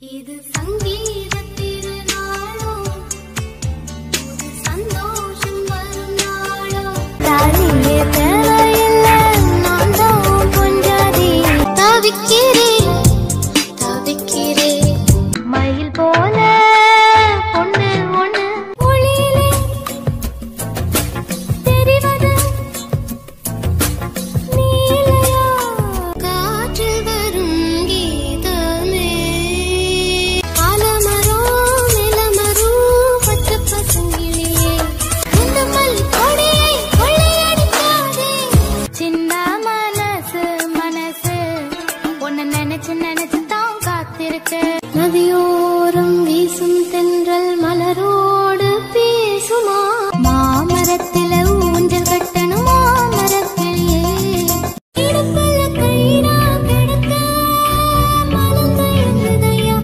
இது சங்கீத திருநாளோ, ஒரு சந்தோஷம் வரும் நாளோ. தாலியே தேவையில்லை, நான் தான் பொஞ்சாதி. தவிக்கிறேன் தவிக்கிறேன் மயில் போல பொண்ணு ஒண்ணு ஒளியிலே தெரிவது நீலையா. காற்றில் வரும் கீதமே, ஆலமரம் நிலமரம் பச்சை பசுங்கிளியே, இந்த மல் கொடியை கொள்ளையடிக்காதே. சின்ன மனசு மனசு ஒன்னு நினைச்சு நினைச்சு தான் காத்திருக்க. நதியோரம் வீசும் தென்றல்